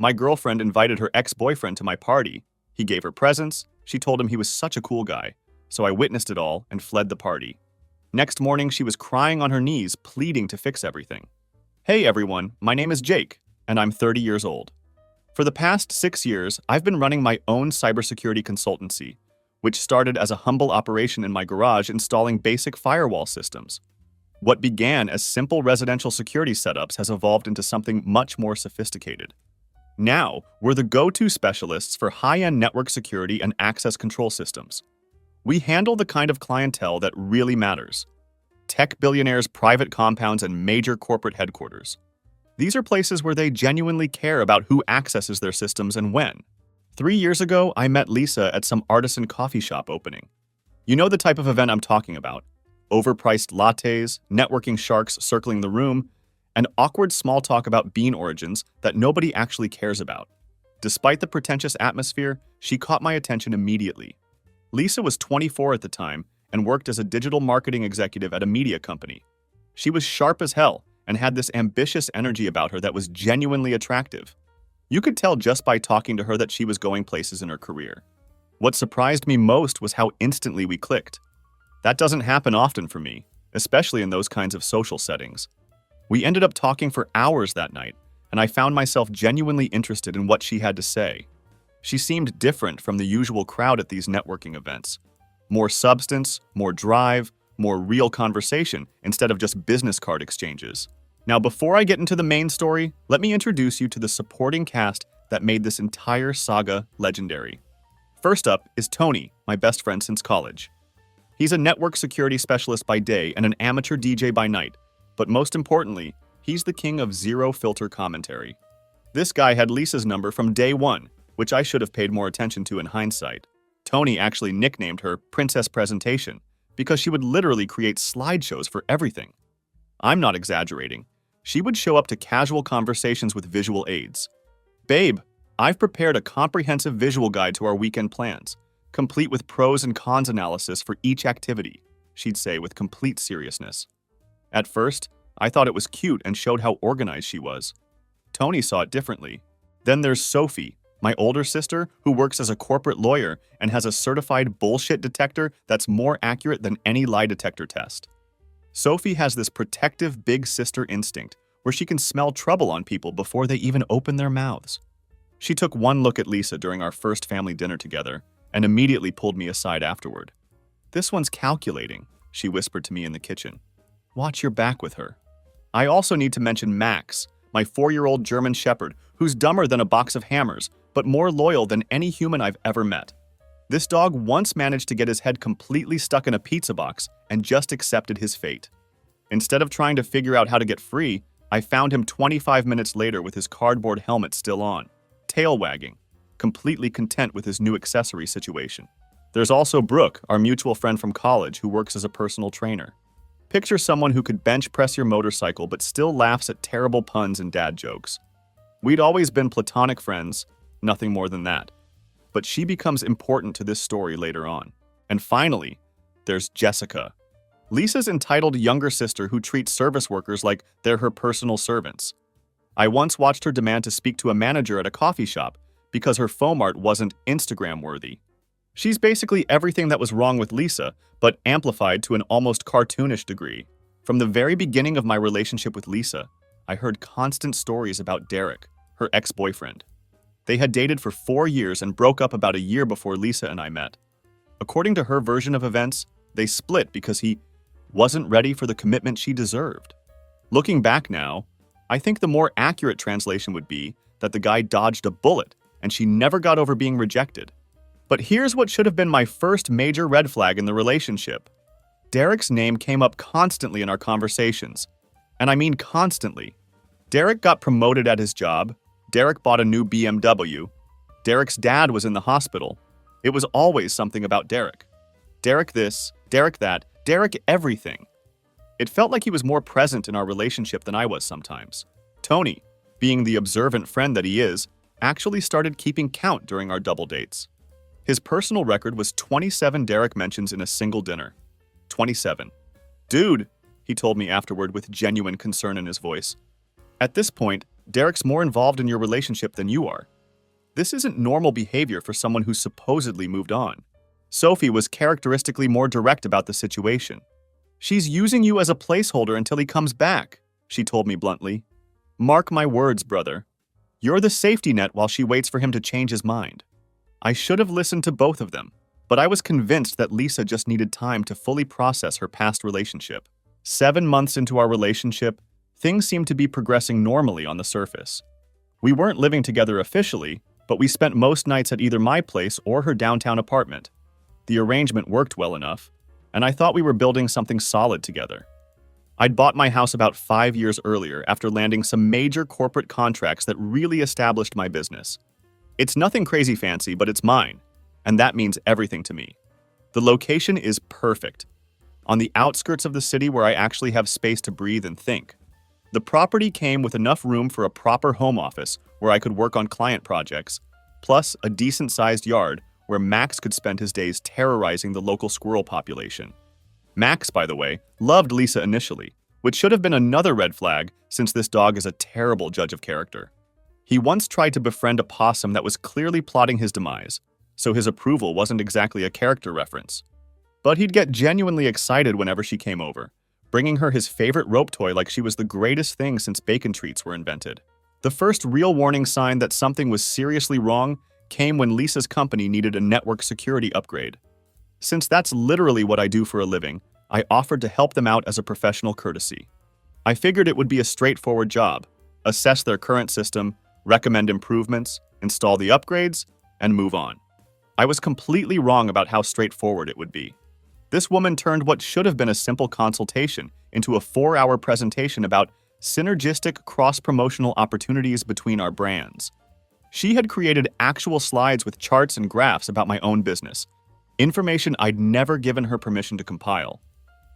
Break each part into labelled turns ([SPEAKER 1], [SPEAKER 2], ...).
[SPEAKER 1] my girlfriend invited her ex-boyfriend to my party. He gave her presents. She told him he was such a cool guy. So I witnessed it all and fled the party. Next morning, she was crying on her knees, pleading to fix everything. Hey everyone, my name is Jake, and I'm 30 years old. For the past 6 years, I've been running my own cybersecurity consultancy, which started as a humble operation in my garage installing basic firewall systems. What began as simple residential security setups has evolved into something much more sophisticated. Now, we're the go-to specialists for high-end network security and access control systems. We handle the kind of clientele that really matters: tech billionaires' private compounds and major corporate headquarters. These are places where they genuinely care about who accesses their systems and when. 3 years ago, I met Lisa at some artisan coffee shop opening. You know the type of event I'm talking about: overpriced lattes, networking sharks circling the room, and awkward small talk about bean origins that nobody actually cares about. Despite the pretentious atmosphere, she caught my attention immediately. Lisa was 24 at the time and worked as a digital marketing executive at a media company. She was sharp as hell and had this ambitious energy about her that was genuinely attractive. You could tell just by talking to her that she was going places in her career. What surprised me most was how instantly we clicked. That doesn't happen often for me, especially in those kinds of social settings. We ended up talking for hours that night, and I found myself genuinely interested in what she had to say. She seemed different from the usual crowd at these networking events. More substance, more drive, more real conversation instead of just business card exchanges. Now, before I get into the main story, let me introduce you to the supporting cast that made this entire saga legendary. First up is Tony, my best friend since college. He's a network security specialist by day and an amateur DJ by night, but most importantly, he's the king of zero-filter commentary. This guy had Lisa's number from day one, which I should have paid more attention to in hindsight. Tony actually nicknamed her Princess Presentation because she would literally create slideshows for everything. I'm not exaggerating. She would show up to casual conversations with visual aids. "Babe, I've prepared a comprehensive visual guide to our weekend plans, complete with pros and cons analysis for each activity," she'd say with complete seriousness. At first, I thought it was cute and showed how organized she was. Tony saw it differently. Then there's Sophie, my older sister, who works as a corporate lawyer and has a certified bullshit detector that's more accurate than any lie detector test. Sophie has this protective big sister instinct where she can smell trouble on people before they even open their mouths. She took one look at Lisa during our first family dinner together and immediately pulled me aside afterward. "This one's calculating," she whispered to me in the kitchen. "Watch your back with her." I also need to mention Max, my 4-year-old German Shepherd, who's dumber than a box of hammers, but more loyal than any human I've ever met. This dog once managed to get his head completely stuck in a pizza box and just accepted his fate. Instead of trying to figure out how to get free, I found him 25 minutes later with his cardboard helmet still on, tail wagging, completely content with his new accessory situation. There's also Brooke, our mutual friend from college who works as a personal trainer. Picture someone who could bench press your motorcycle but still laughs at terrible puns and dad jokes. We'd always been platonic friends, nothing more than that. But she becomes important to this story later on. And finally, there's Jessica, Lisa's entitled younger sister who treats service workers like they're her personal servants. I once watched her demand to speak to a manager at a coffee shop because her foam art wasn't Instagram-worthy. She's basically everything that was wrong with Lisa, but amplified to an almost cartoonish degree. From the very beginning of my relationship with Lisa, I heard constant stories about Derek, her ex-boyfriend. They had dated for 4 years and broke up about a year before Lisa and I met. According to her version of events, they split because he wasn't ready for the commitment she deserved. Looking back now, I think the more accurate translation would be that the guy dodged a bullet and she never got over being rejected. But here's what should have been my first major red flag in the relationship. Derek's name came up constantly in our conversations. And I mean constantly. Derek got promoted at his job. Derek bought a new BMW. Derek's dad was in the hospital. It was always something about Derek. Derek this, Derek that, Derek everything. It felt like he was more present in our relationship than I was sometimes. Tony, being the observant friend that he is, actually started keeping count during our double dates. His personal record was 27 Derek mentions in a single dinner. 27. "Dude," he told me afterward with genuine concern in his voice. At this point, Derek's more involved in your relationship than you are. This isn't normal behavior for someone who supposedly moved on. Sophie was characteristically more direct about the situation. She's using you as a placeholder until he comes back, she told me bluntly. Mark my words, brother. You're the safety net while she waits for him to change his mind. I should have listened to both of them, but I was convinced that Lisa just needed time to fully process her past relationship. 7 months into our relationship, things seemed to be progressing normally on the surface. We weren't living together officially, but we spent most nights at either my place or her downtown apartment. The arrangement worked well enough, and I thought we were building something solid together. I'd bought my house about 5 years earlier after landing some major corporate contracts that really established my business. It's nothing crazy fancy, but it's mine, and that means everything to me. The location is perfect, on the outskirts of the city where I actually have space to breathe and think. The property came with enough room for a proper home office where I could work on client projects, plus a decent-sized yard where Max could spend his days terrorizing the local squirrel population. Max, by the way, loved Lisa initially, which should have been another red flag since this dog is a terrible judge of character. He once tried to befriend a possum that was clearly plotting his demise, so his approval wasn't exactly a character reference. But he'd get genuinely excited whenever she came over, bringing her his favorite rope toy like she was the greatest thing since bacon treats were invented. The first real warning sign that something was seriously wrong came when Lisa's company needed a network security upgrade. Since that's literally what I do for a living, I offered to help them out as a professional courtesy. I figured it would be a straightforward job: assess their current system, recommend improvements, install the upgrades, and move on. I was completely wrong about how straightforward it would be. This woman turned what should have been a simple consultation into a 4-hour presentation about synergistic cross-promotional opportunities between our brands. She had created actual slides with charts and graphs about my own business, information I'd never given her permission to compile.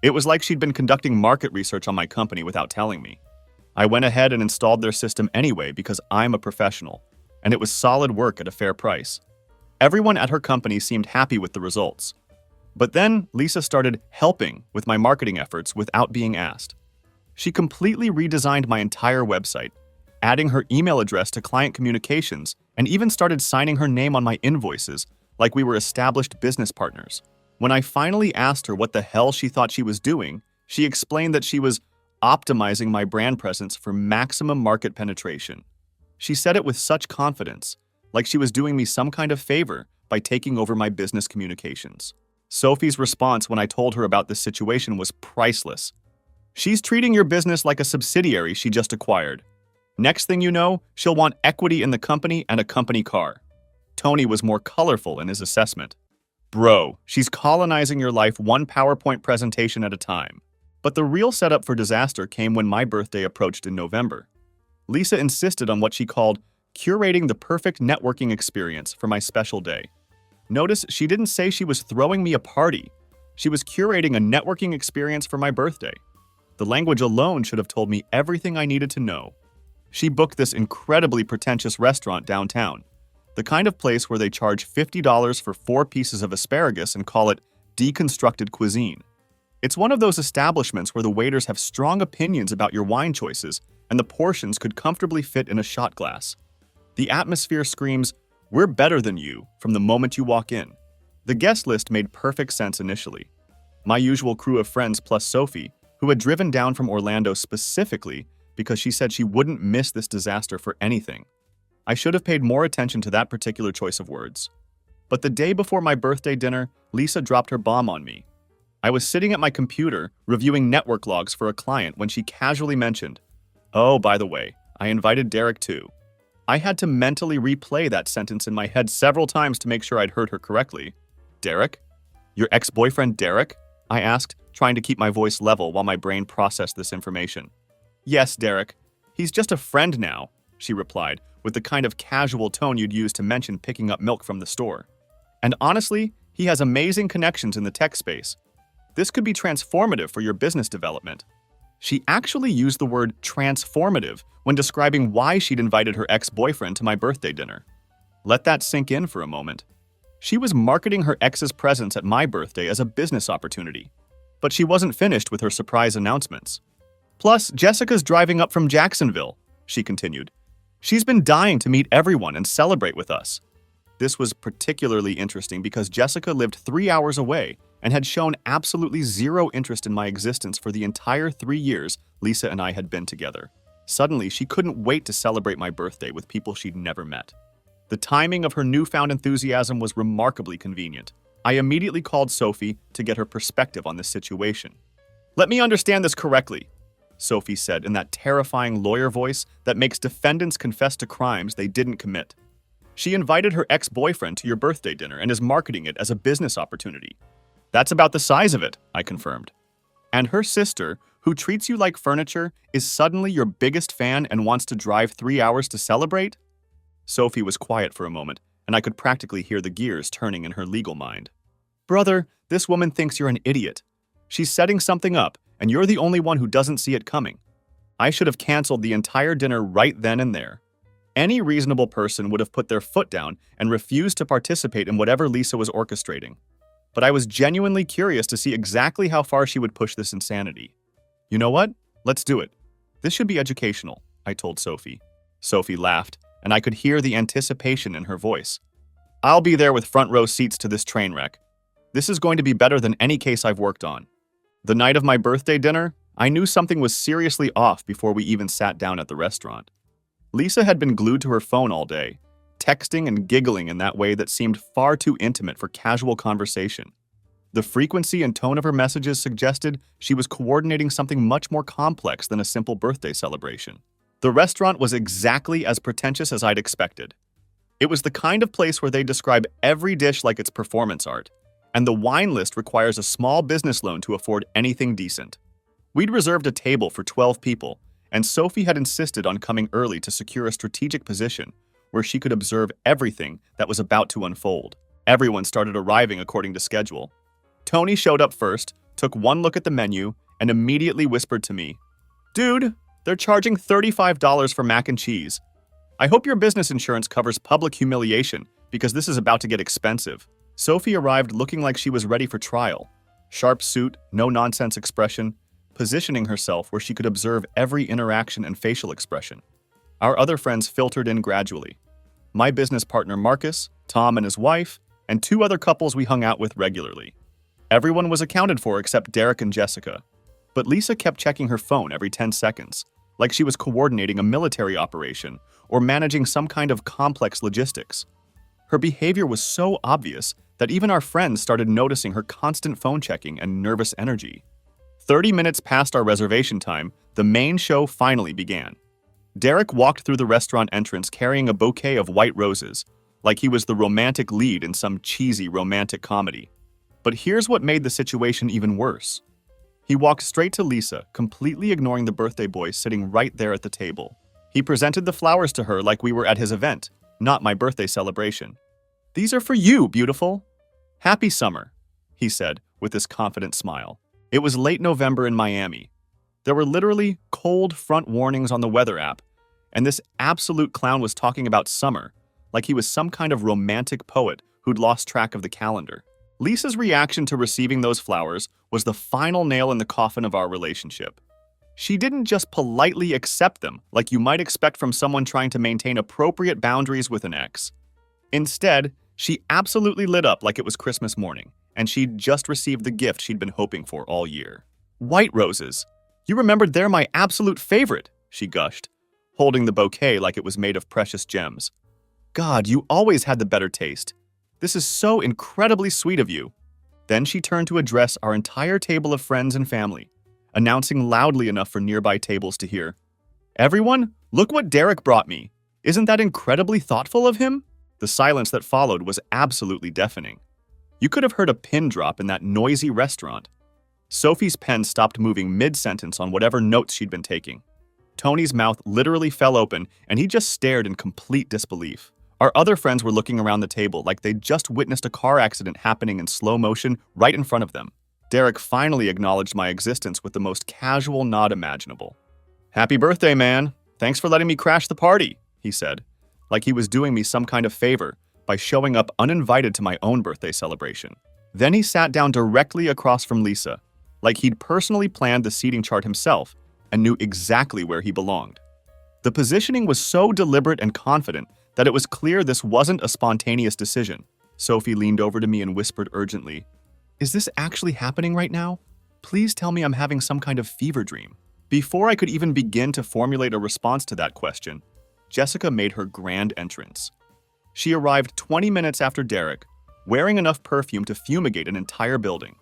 [SPEAKER 1] It was like she'd been conducting market research on my company without telling me. I went ahead and installed their system anyway because I'm a professional, and it was solid work at a fair price. Everyone at her company seemed happy with the results. But then Lisa started helping with my marketing efforts without being asked. She completely redesigned my entire website, adding her email address to client communications, and even started signing her name on my invoices like we were established business partners. When I finally asked her what the hell she thought she was doing, she explained that she was optimizing my brand presence for maximum market penetration. She said it with such confidence, like she was doing me some kind of favor by taking over my business communications. Sophie's response when I told her about this situation was priceless. She's treating your business like a subsidiary she just acquired. Next thing you know, she'll want equity in the company and a company car. Tony was more colorful in his assessment. Bro, she's colonizing your life one PowerPoint presentation at a time. But the real setup for disaster came when my birthday approached in November. Lisa insisted on what she called curating the perfect networking experience for my special day. Notice she didn't say she was throwing me a party. She was curating a networking experience for my birthday. The language alone should have told me everything I needed to know. She booked this incredibly pretentious restaurant downtown, the kind of place where they charge $50 for 4 pieces of asparagus and call it deconstructed cuisine. It's one of those establishments where the waiters have strong opinions about your wine choices and the portions could comfortably fit in a shot glass. The atmosphere screams, "We're better than you," from the moment you walk in. The guest list made perfect sense initially. My usual crew of friends plus Sophie, who had driven down from Orlando specifically because she said she wouldn't miss this disaster for anything. I should have paid more attention to that particular choice of words. But the day before my birthday dinner, Lisa dropped her bomb on me. I was sitting at my computer reviewing network logs for a client when she casually mentioned, "Oh, by the way, I invited Derek too." I had to mentally replay that sentence in my head several times to make sure I'd heard her correctly. "Derek? Your ex-boyfriend Derek?" I asked, trying to keep my voice level while my brain processed this information. "Yes, Derek. He's just a friend now," she replied, with the kind of casual tone you'd use to mention picking up milk from the store. "And honestly, he has amazing connections in the tech space. This could be transformative for your business development." She actually used the word transformative when describing why she'd invited her ex-boyfriend to my birthday dinner. Let that sink in for a moment. She was marketing her ex's presence at my birthday as a business opportunity. But she wasn't finished with her surprise announcements. "Plus, Jessica's driving up from Jacksonville," she continued, She's been dying to meet everyone and celebrate with us. This was particularly interesting because Jessica lived 3 hours away and had shown absolutely zero interest in my existence for the entire 3 years Lisa and I had been together. Suddenly, she couldn't wait to celebrate my birthday with people she'd never met. The timing of her newfound enthusiasm was remarkably convenient. I immediately called Sophie to get her perspective on this situation. "Let me understand this correctly," Sophie said in that terrifying lawyer voice that makes defendants confess to crimes they didn't commit. "She invited her ex-boyfriend to your birthday dinner and is marketing it as a business opportunity." "That's about the size of it," I confirmed. "And her sister, who treats you like furniture, is suddenly your biggest fan and wants to drive 3 hours to celebrate?" Sophie was quiet for a moment, and I could practically hear the gears turning in her legal mind. "Brother, this woman thinks you're an idiot. She's setting something up, and you're the only one who doesn't see it coming. I should have canceled the entire dinner right then and there. Any reasonable person would have put their foot down and refused to participate in whatever Lisa was orchestrating. But I was genuinely curious to see exactly how far she would push this insanity. You know what? Let's do it. This should be educational," I told Sophie. Sophie laughed, and I could hear the anticipation in her voice. "I'll be there with front row seats to this train wreck. This is going to be better than any case I've worked on." The night of my birthday dinner, I knew something was seriously off before we even sat down at the restaurant. Lisa had been glued to her phone all day, texting and giggling in that way that seemed far too intimate for casual conversation. The frequency and tone of her messages suggested she was coordinating something much more complex than a simple birthday celebration. The restaurant was exactly as pretentious as I'd expected. It was the kind of place where they describe every dish like it's performance art, and the wine list requires a small business loan to afford anything decent. We'd reserved a table for 12 people, and Sophie had insisted on coming early to secure a strategic position where she could observe everything that was about to unfold. Everyone started arriving according to schedule. Tony showed up first, took one look at the menu, and immediately whispered to me, "Dude, they're charging $35 for mac and cheese. I hope your business insurance covers public humiliation because this is about to get expensive." Sophie arrived looking like she was ready for trial. Sharp suit, no-nonsense expression, positioning herself where she could observe every interaction and facial expression. Our other friends filtered in gradually. My business partner Marcus, Tom and his wife, and 2 other couples we hung out with regularly. Everyone was accounted for except Derek and Jessica. But Lisa kept checking her phone every 10 seconds, like she was coordinating a military operation or managing some kind of complex logistics. Her behavior was so obvious that even our friends started noticing her constant phone checking and nervous energy. 30 minutes past our reservation time, the main show finally began. Derek walked through the restaurant entrance carrying a bouquet of white roses, like he was the romantic lead in some cheesy romantic comedy. But here's what made the situation even worse. He walked straight to Lisa, completely ignoring the birthday boy sitting right there at the table. He presented the flowers to her like we were at his event, not my birthday celebration. "These are for you, beautiful. Happy summer," he said with this confident smile. It was late November in Miami. There were literally cold front warnings on the weather app, and this absolute clown was talking about summer like he was some kind of romantic poet who'd lost track of the calendar. Lisa's reaction to receiving those flowers was the final nail in the coffin of our relationship. She didn't just politely accept them like you might expect from someone trying to maintain appropriate boundaries with an ex. Instead, she absolutely lit up like it was Christmas morning, and she'd just received the gift she'd been hoping for all year. "White roses. You remembered they're my absolute favorite," she gushed, holding the bouquet like it was made of precious gems. "God, you always had the better taste. This is so incredibly sweet of you." Then she turned to address our entire table of friends and family, announcing loudly enough for nearby tables to hear, "Everyone, look what Derek brought me. Isn't that incredibly thoughtful of him?" The silence that followed was absolutely deafening. You could have heard a pin drop in that noisy restaurant. Sophie's pen stopped moving mid-sentence on whatever notes she'd been taking. Tony's mouth literally fell open, and he just stared in complete disbelief. Our other friends were looking around the table like they'd just witnessed a car accident happening in slow motion right in front of them. Derek finally acknowledged my existence with the most casual nod imaginable. "Happy birthday, man. Thanks for letting me crash the party," he said, like he was doing me some kind of favor by showing up uninvited to my own birthday celebration. Then he sat down directly across from Lisa, like he'd personally planned the seating chart himself and knew exactly where he belonged. The positioning was so deliberate and confident that it was clear this wasn't a spontaneous decision. Sophie leaned over to me and whispered urgently, "Is this actually happening right now? Please tell me I'm having some kind of fever dream." Before I could even begin to formulate a response to that question, Jessica made her grand entrance. She arrived 20 minutes after Derek, wearing enough perfume to fumigate an entire building.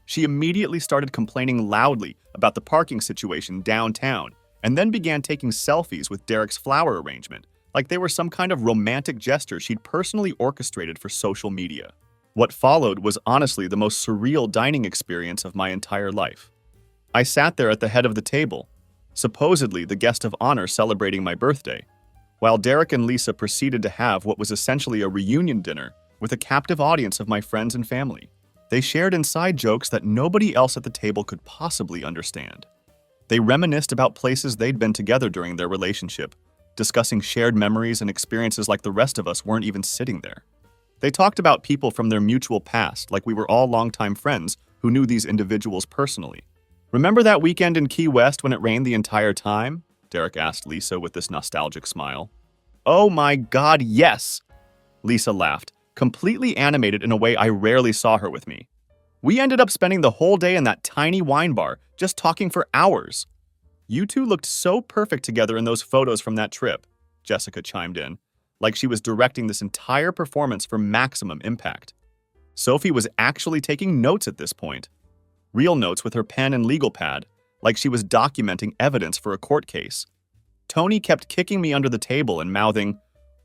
[SPEAKER 1] She immediately started complaining loudly about the parking situation downtown, and then began taking selfies with Derek's flower arrangement, like they were some kind of romantic gesture she'd personally orchestrated for social media. What followed was honestly the most surreal dining experience of my entire life. I sat there at the head of the table, supposedly the guest of honor celebrating my birthday, while Derek and Lisa proceeded to have what was essentially a reunion dinner with a captive audience of my friends and family. They shared inside jokes that nobody else at the table could possibly understand. They reminisced about places they'd been together during their relationship, discussing shared memories and experiences like the rest of us weren't even sitting there. They talked about people from their mutual past like we were all longtime friends who knew these individuals personally. "Remember that weekend in Key West when it rained the entire time?" Derek asked Lisa with this nostalgic smile. "Oh my God, yes!" Lisa laughed, completely animated in a way I rarely saw her with me. "We ended up spending the whole day in that tiny wine bar, just talking for hours." "You two looked so perfect together in those photos from that trip," Jessica chimed in, like she was directing this entire performance for maximum impact. Sophie was actually taking notes at this point. Real notes with her pen and legal pad, like she was documenting evidence for a court case. Tony kept kicking me under the table and mouthing,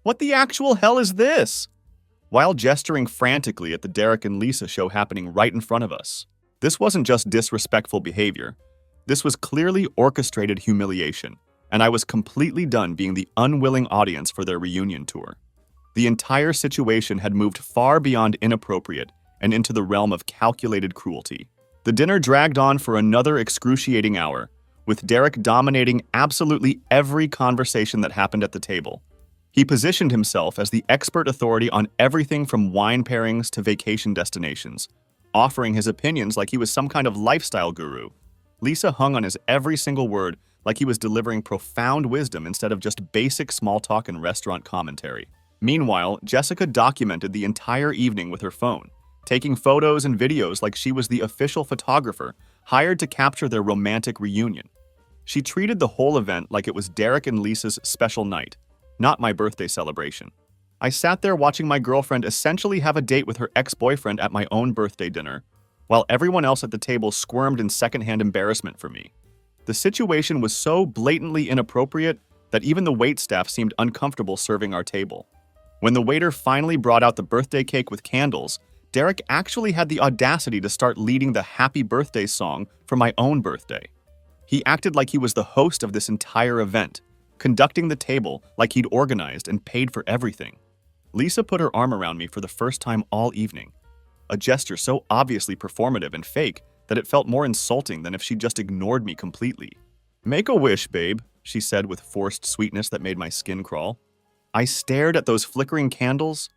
[SPEAKER 1] "What the actual hell is this?" while gesturing frantically at the Derek and Lisa show happening right in front of us. This wasn't just disrespectful behavior. This was clearly orchestrated humiliation, and I was completely done being the unwilling audience for their reunion tour. The entire situation had moved far beyond inappropriate and into the realm of calculated cruelty. The dinner dragged on for another excruciating hour, with Derek dominating absolutely every conversation that happened at the table. He positioned himself as the expert authority on everything from wine pairings to vacation destinations, offering his opinions like he was some kind of lifestyle guru. Lisa hung on his every single word like he was delivering profound wisdom instead of just basic small talk and restaurant commentary. Meanwhile, Jessica documented the entire evening with her phone, taking photos and videos like she was the official photographer hired to capture their romantic reunion. She treated the whole event like it was Derek and Lisa's special night, not my birthday celebration. I sat there watching my girlfriend essentially have a date with her ex-boyfriend at my own birthday dinner, while everyone else at the table squirmed in secondhand embarrassment for me. The situation was so blatantly inappropriate that even the waitstaff seemed uncomfortable serving our table. When the waiter finally brought out the birthday cake with candles, Derek actually had the audacity to start leading the happy birthday song for my own birthday. He acted like he was the host of this entire event, conducting the table like he'd organized and paid for everything. Lisa put her arm around me for the first time all evening, a gesture so obviously performative and fake that it felt more insulting than if she just ignored me completely. "Make a wish, babe," she said with forced sweetness that made my skin crawl. I stared at those flickering candles,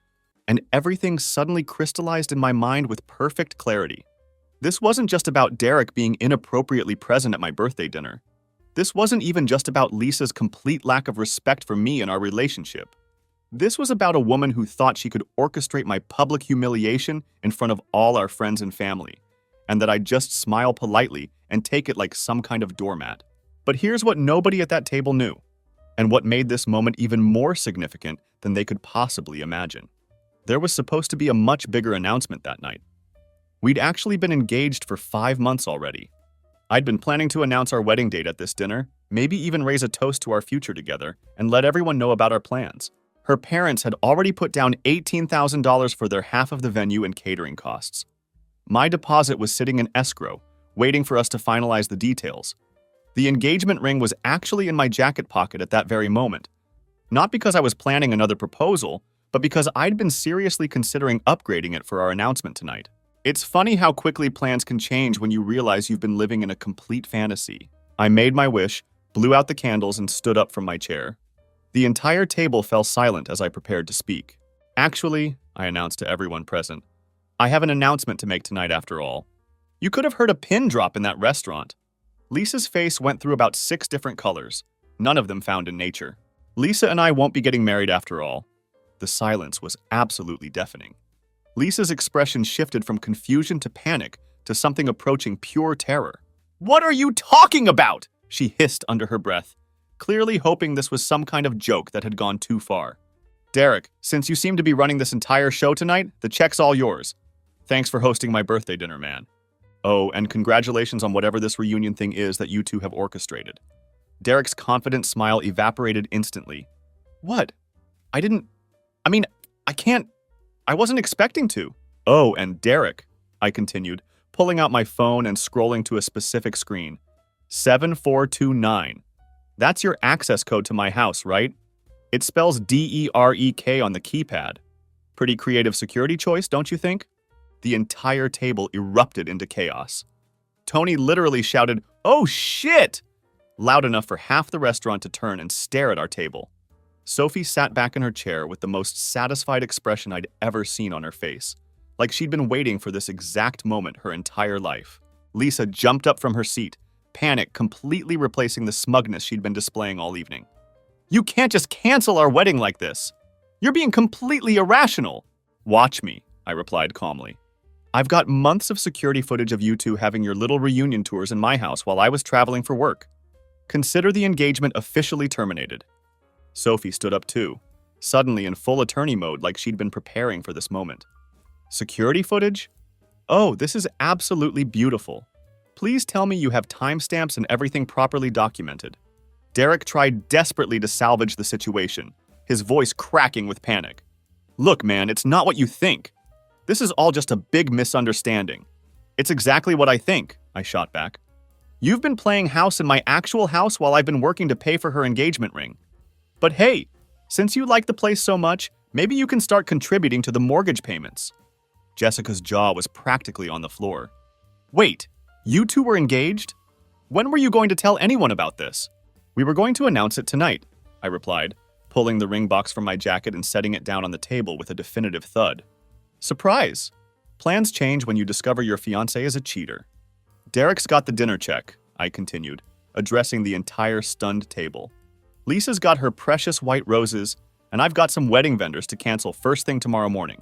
[SPEAKER 1] and everything suddenly crystallized in my mind with perfect clarity. This wasn't just about Derek being inappropriately present at my birthday dinner. This wasn't even just about Lisa's complete lack of respect for me and our relationship. This was about a woman who thought she could orchestrate my public humiliation in front of all our friends and family, and that I'd just smile politely and take it like some kind of doormat. But here's what nobody at that table knew, and what made this moment even more significant than they could possibly imagine. There was supposed to be a much bigger announcement that night. We'd actually been engaged for 5 months already. I'd been planning to announce our wedding date at this dinner, maybe even raise a toast to our future together, and let everyone know about our plans. Her parents had already put down $18,000 for their half of the venue and catering costs. My deposit was sitting in escrow, waiting for us to finalize the details. The engagement ring was actually in my jacket pocket at that very moment. Not because I was planning another proposal, but because I'd been seriously considering upgrading it for our announcement tonight. It's funny how quickly plans can change when you realize you've been living in a complete fantasy. I made my wish, blew out the candles, and stood up from my chair. The entire table fell silent as I prepared to speak. "Actually," I announced to everyone present, "I have an announcement to make tonight after all." You could have heard a pin drop in that restaurant. Lisa's face went through about 6 different colors. None of them found in nature. Lisa and I won't be getting married after all. The silence was absolutely deafening. Lisa's expression shifted from confusion to panic to something approaching pure terror. "What are you talking about?" she hissed under her breath, clearly hoping this was some kind of joke that had gone too far. "Derek, since you seem to be running this entire show tonight, the check's all yours. Thanks for hosting my birthday dinner, man. Oh, and congratulations on whatever this reunion thing is that you two have orchestrated." Derek's confident smile evaporated instantly. "What? I wasn't expecting to." "Oh, and Derek," I continued, pulling out my phone and scrolling to a specific screen. 7429. That's your access code to my house, right? It spells DEREK on the keypad. Pretty creative security choice, don't you think? The entire table erupted into chaos. Tony literally shouted, "Oh shit!" loud enough for half the restaurant to turn and stare at our table. Sophie sat back in her chair with the most satisfied expression I'd ever seen on her face, like she'd been waiting for this exact moment her entire life. Lisa jumped up from her seat, panic completely replacing the smugness she'd been displaying all evening. "You can't just cancel our wedding like this. You're being completely irrational." "Watch me," I replied calmly. "I've got months of security footage of you two having your little reunion tours in my house while I was traveling for work. Consider the engagement officially terminated." Sophie stood up too, suddenly in full attorney mode like she'd been preparing for this moment. "Security footage? Oh, this is absolutely beautiful. Please tell me you have timestamps and everything properly documented." Derek tried desperately to salvage the situation, his voice cracking with panic. "Look, man, it's not what you think. This is all just a big misunderstanding." "It's exactly what I think," I shot back. "You've been playing house in my actual house while I've been working to pay for her engagement ring. But hey, since you like the place so much, maybe you can start contributing to the mortgage payments." Jessica's jaw was practically on the floor. "Wait, you two were engaged? When were you going to tell anyone about this?" "We were going to announce it tonight," I replied, pulling the ring box from my jacket and setting it down on the table with a definitive thud. "Surprise! Plans change when you discover your fiancé is a cheater." "Derek's got the dinner check," I continued, addressing the entire stunned table. "Lisa's got her precious white roses, and I've got some wedding vendors to cancel first thing tomorrow morning.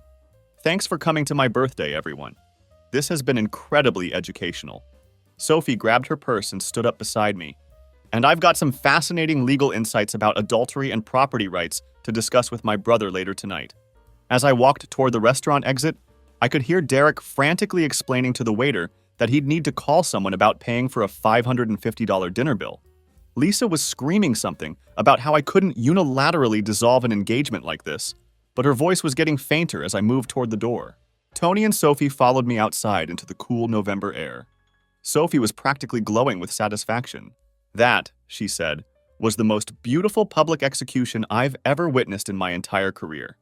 [SPEAKER 1] Thanks for coming to my birthday, everyone. This has been incredibly educational." Sophie grabbed her purse and stood up beside me. "And I've got some fascinating legal insights about adultery and property rights to discuss with my brother later tonight." As I walked toward the restaurant exit, I could hear Derek frantically explaining to the waiter that he'd need to call someone about paying for a $550 dinner bill. Lisa was screaming something about how I couldn't unilaterally dissolve an engagement like this, but her voice was getting fainter as I moved toward the door. Tony and Sophie followed me outside into the cool November air. Sophie was practically glowing with satisfaction. "That," she said, "was the most beautiful public execution I've ever witnessed in my entire career.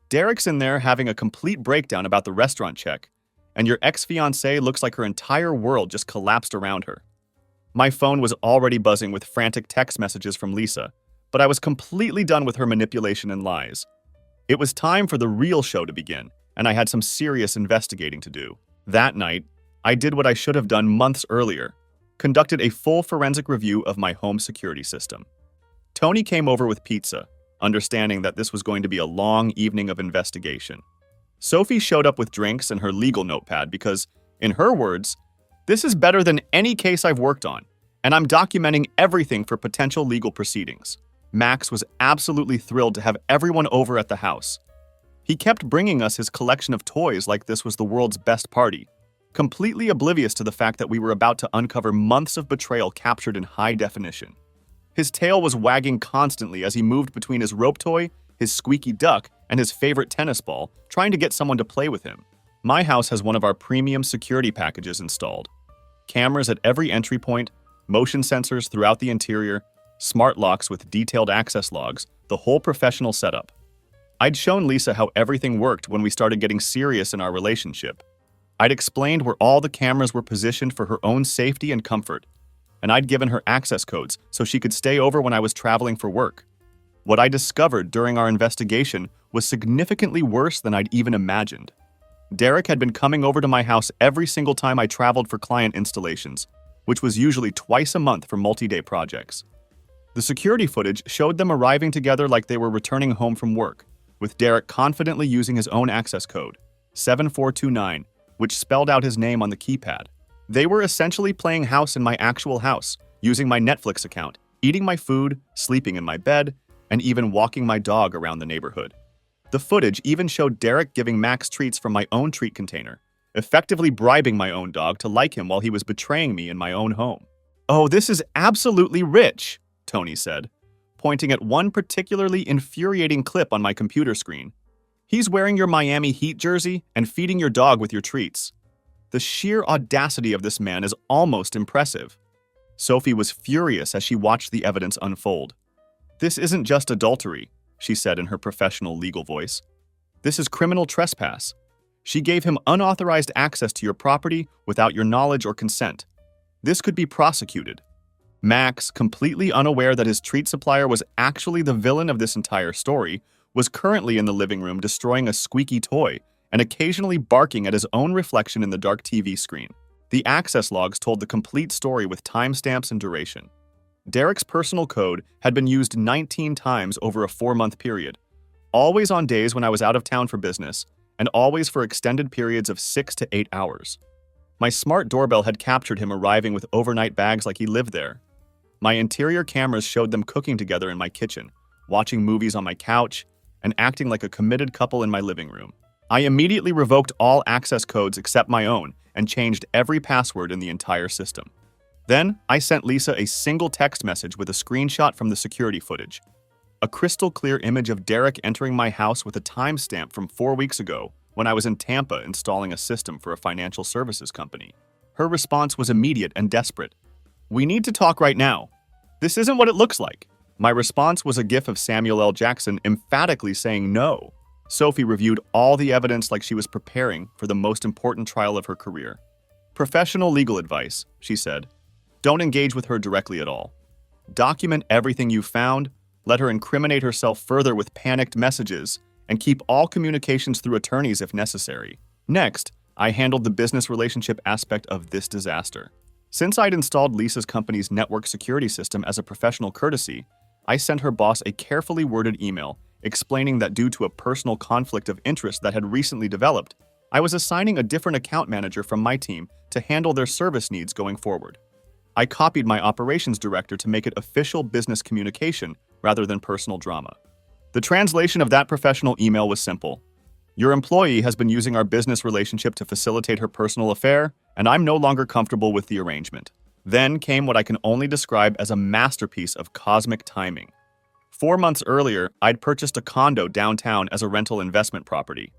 [SPEAKER 1] Derek's in there having a complete breakdown about the restaurant check, and your ex-fiancée looks like her entire world just collapsed around her." My phone was already buzzing with frantic text messages from Lisa, but I was completely done with her manipulation and lies. It was time for the real show to begin, and I had some serious investigating to do. That night, I did what I should have done months earlier, conducted a full forensic review of my home security system. Tony came over with pizza, understanding that this was going to be a long evening of investigation. Sophie showed up with drinks and her legal notepad because, in her words, "This is better than any case I've worked on, and I'm documenting everything for potential legal proceedings." Max was absolutely thrilled to have everyone over at the house. He kept bringing us his collection of toys like this was the world's best party, completely oblivious to the fact that we were about to uncover months of betrayal captured in high definition. His tail was wagging constantly as he moved between his rope toy, his squeaky duck, and his favorite tennis ball, trying to get someone to play with him. My house has one of our premium security packages installed. Cameras at every entry point, motion sensors throughout the interior, smart locks with detailed access logs, the whole professional setup. I'd shown Lisa how everything worked when we started getting serious in our relationship. I'd explained where all the cameras were positioned for her own safety and comfort, and I'd given her access codes so she could stay over when I was traveling for work. What I discovered during our investigation was significantly worse than I'd even imagined. Derek had been coming over to my house every single time I traveled for client installations, which was usually twice a month for multi-day projects. The security footage showed them arriving together like they were returning home from work, with Derek confidently using his own access code, 7429, which spelled out his name on the keypad. They were essentially playing house in my actual house, using my Netflix account, eating my food, sleeping in my bed, and even walking my dog around the neighborhood. The footage even showed Derek giving Max treats from my own treat container, effectively bribing my own dog to like him while he was betraying me in my own home. "Oh, this is absolutely rich," Tony said, pointing at one particularly infuriating clip on my computer screen. "He's wearing your Miami Heat jersey and feeding your dog with your treats." The sheer audacity of this man is almost impressive. Sophie was furious as she watched the evidence unfold. "This isn't just adultery," she said in her professional legal voice. "This is criminal trespass. She gave him unauthorized access to your property without your knowledge or consent. This could be prosecuted." Max, completely unaware that his treat supplier was actually the villain of this entire story, was currently in the living room destroying a squeaky toy and occasionally barking at his own reflection in the dark TV screen. The access logs told the complete story with timestamps and duration. Derek's personal code had been used 19 times over a 4-month period, always on days when I was out of town for business, and always for extended periods of 6 to 8 hours. My smart doorbell had captured him arriving with overnight bags like he lived there. My interior cameras showed them cooking together in my kitchen, watching movies on my couch, and acting like a committed couple in my living room. I immediately revoked all access codes except my own and changed every password in the entire system. Then, I sent Lisa a single text message with a screenshot from the security footage. A crystal clear image of Derek entering my house with a timestamp from 4 weeks ago when I was in Tampa installing a system for a financial services company. Her response was immediate and desperate. "We need to talk right now. This isn't what it looks like." My response was a gif of Samuel L. Jackson emphatically saying no. Sophie reviewed all the evidence like she was preparing for the most important trial of her career. "Professional legal advice," she said. "Don't engage with her directly at all. Document everything you found, let her incriminate herself further with panicked messages, and keep all communications through attorneys if necessary." Next, I handled the business relationship aspect of this disaster. Since I'd installed Lisa's company's network security system as a professional courtesy, I sent her boss a carefully worded email explaining that due to a personal conflict of interest that had recently developed, I was assigning a different account manager from my team to handle their service needs going forward. I copied my operations director to make it official business communication rather than personal drama. The translation of that professional email was simple. "Your employee has been using our business relationship to facilitate her personal affair, and I'm no longer comfortable with the arrangement." Then came what I can only describe as a masterpiece of cosmic timing. 4 months earlier, I'd purchased a condo downtown as a rental investment property.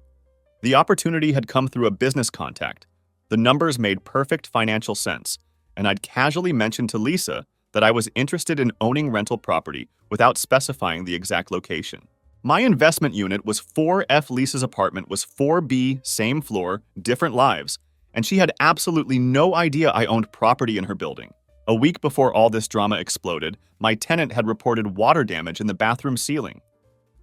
[SPEAKER 1] The opportunity had come through a business contact. The numbers made perfect financial sense, and I'd casually mentioned to Lisa that I was interested in owning rental property without specifying the exact location. My investment unit was 4F. Lisa's apartment was 4B, same floor, different lives, and she had absolutely no idea I owned property in her building. A week before all this drama exploded, my tenant had reported water damage in the bathroom ceiling.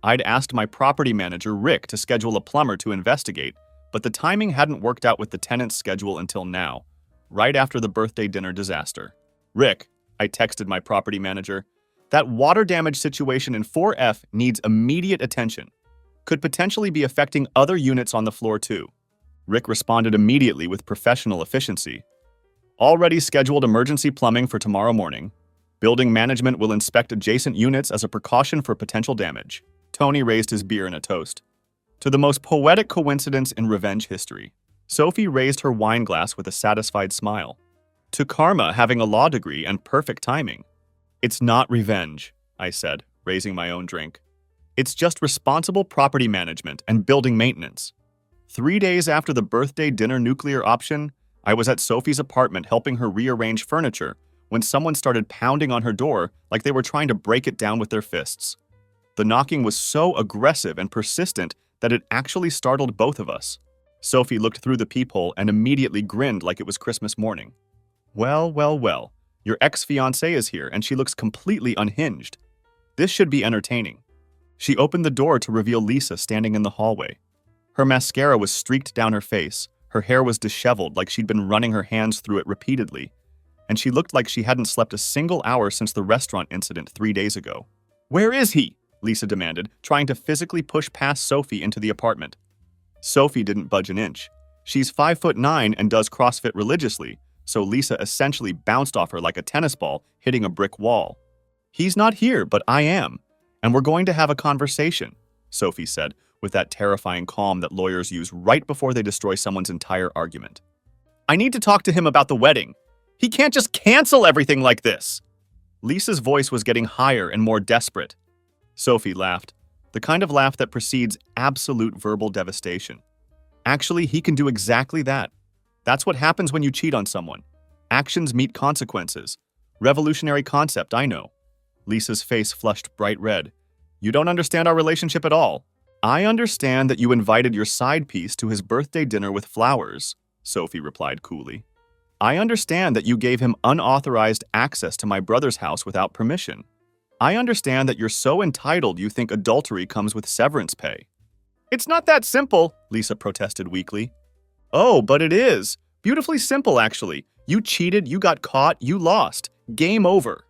[SPEAKER 1] I'd asked my property manager, Rick, to schedule a plumber to investigate, but the timing hadn't worked out with the tenant's schedule until now, right after the birthday dinner disaster. "Rick," I texted my property manager, "that water damage situation in 4F needs immediate attention. Could potentially be affecting other units on the floor too." Rick responded immediately with professional efficiency. "Already scheduled emergency plumbing for tomorrow morning. Building management will inspect adjacent units as a precaution for potential damage." Tony raised his beer in a toast. To the most poetic coincidence in revenge history. Sophie raised her wine glass with a satisfied smile. To karma having a law degree and perfect timing. "It's not revenge," I said, raising my own drink. "It's just responsible property management and building maintenance." 3 days after the birthday dinner nuclear option, I was at Sophie's apartment helping her rearrange furniture when someone started pounding on her door like they were trying to break it down with their fists. The knocking was so aggressive and persistent that it actually startled both of us. Sophie looked through the peephole and immediately grinned like it was Christmas morning. "Well, well, well, your ex-fiancée is here and she looks completely unhinged. This should be entertaining." She opened the door to reveal Lisa standing in the hallway. Her mascara was streaked down her face, her hair was disheveled like she'd been running her hands through it repeatedly, and she looked like she hadn't slept a single hour since the restaurant incident 3 days ago. "Where is he?" Lisa demanded, trying to physically push past Sophie into the apartment. Sophie didn't budge an inch. She's 5'9" and does CrossFit religiously, so Lisa essentially bounced off her like a tennis ball hitting a brick wall. "He's not here, but I am, and we're going to have a conversation," Sophie said, with that terrifying calm that lawyers use right before they destroy someone's entire argument. "I need to talk to him about the wedding. He can't just cancel everything like this." Lisa's voice was getting higher and more desperate. Sophie laughed, the kind of laugh that precedes absolute verbal devastation. "Actually, he can do exactly that. That's what happens when you cheat on someone. Actions meet consequences. Revolutionary concept, I know." Lisa's face flushed bright red. "You don't understand our relationship at all. I understand that you invited your side piece to his birthday dinner with flowers," Sophie replied coolly. "I understand that you gave him unauthorized access to my brother's house without permission. I understand that you're so entitled you think adultery comes with severance pay." "It's not that simple," Lisa protested weakly. "Oh, but it is. Beautifully simple, actually. You cheated, you got caught, you lost. Game over."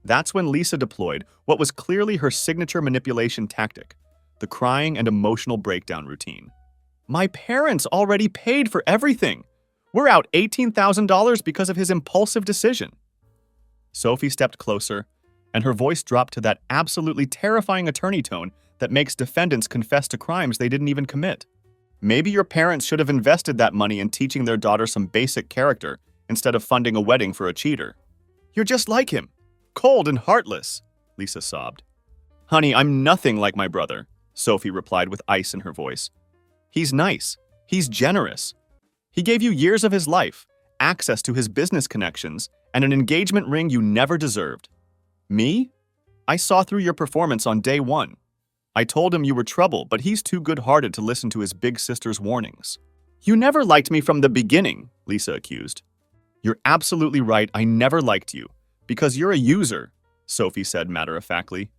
[SPEAKER 1] That's when Lisa deployed what was clearly her signature manipulation tactic, the crying and emotional breakdown routine. "My parents already paid for everything. We're out $18,000 because of his impulsive decision." Sophie stepped closer, and her voice dropped to that absolutely terrifying attorney tone that makes defendants confess to crimes they didn't even commit. "Maybe your parents should have invested that money in teaching their daughter some basic character instead of funding a wedding for a cheater." "You're just like him. Cold and heartless," Lisa sobbed. "Honey, I'm nothing like my brother," Sophie replied with ice in her voice. "He's nice. He's generous. He gave you years of his life, access to his business connections, and an engagement ring you never deserved. Me? I saw through your performance on day one. I told him you were trouble, but he's too good-hearted to listen to his big sister's warnings." "You never liked me from the beginning," Lisa accused. "You're absolutely right, I never liked you. Because you're a user," Sophie said matter-of-factly.